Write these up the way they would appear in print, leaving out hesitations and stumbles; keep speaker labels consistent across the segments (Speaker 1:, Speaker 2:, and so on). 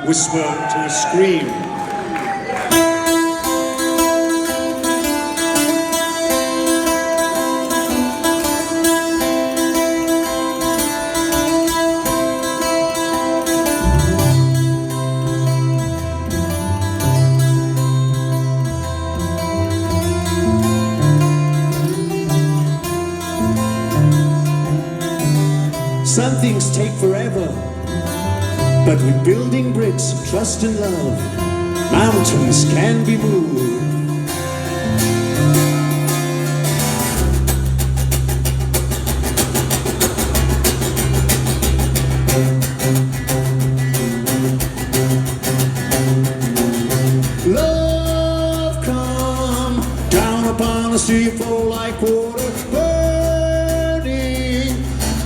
Speaker 1: whisper to a scream. Some things take forever, but with building bricks of trust and love, mountains can be moved. Love come down upon a sea flow like water, burning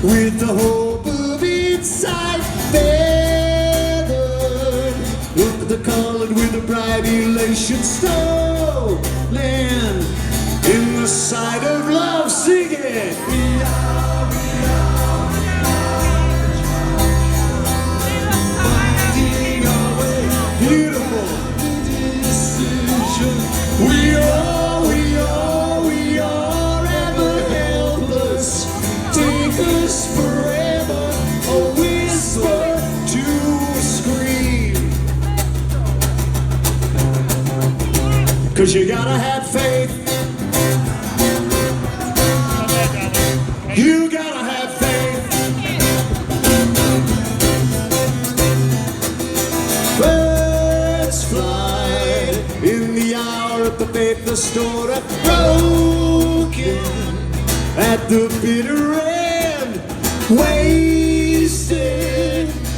Speaker 1: with the hope of inside feathered. Look at the colored with a bright elation stolen in the sight of love. Sing it. Finding our way. Beautiful. Decision. We are ever helpless. Take us forever, a whisper to scream. 'Cause you gotta have faith. You gotta have faith. Birds fly in the hour of the faith restored, broken at the bitter end, wasted,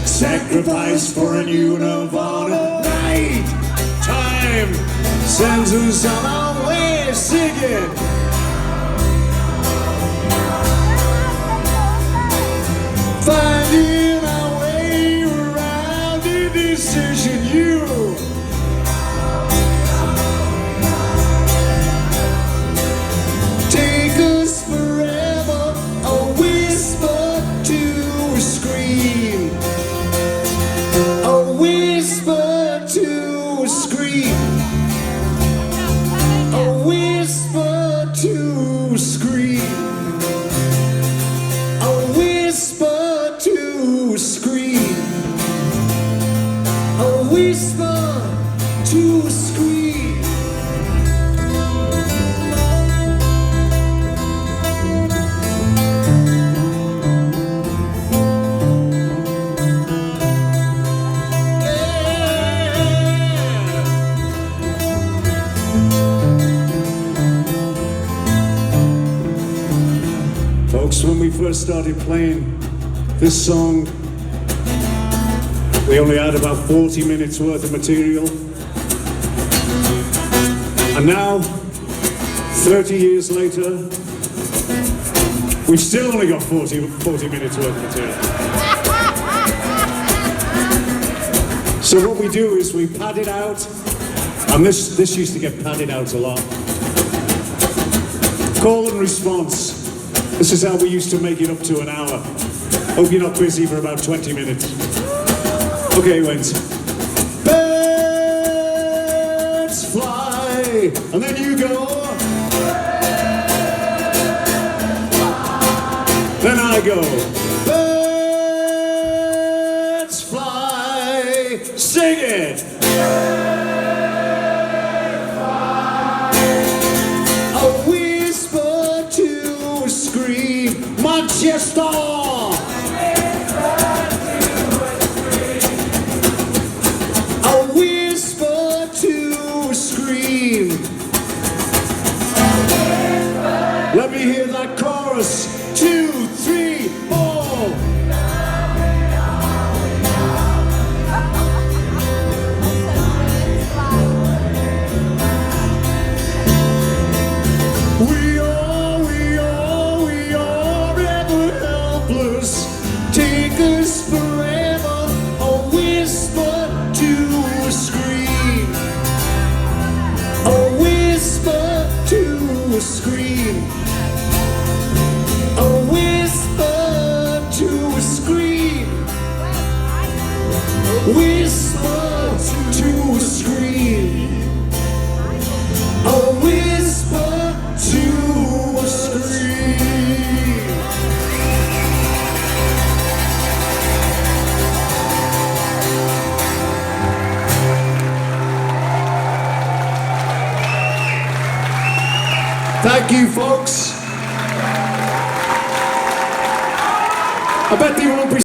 Speaker 1: sacrifice for a new nirvana. Night time sends us on our way, singing. Finding our way around indecision. You take us forever, a whisper to scream, a whisper to scream, a whisper to scream, a whisper to scream, a whisper to scream. Folks, when we first started playing this song, we only had about 40 minutes worth of material. And now, 30 years later, we've still only got 40 minutes worth of material. So what we do is we pad it out, and this used to get padded out a lot. Call and response. This is how we used to make it up to an hour. Hope you're not busy for about 20 minutes. Okay, Wins. Birds fly, and then you go. Then I go. Birds fly, sing it. A whisper to scream, Manchester. Let me hear that chorus. 2, 3, 4. We are ever helpless. whisper to a scream. A whisper to a scream. Thank you, folks. I bet they won't be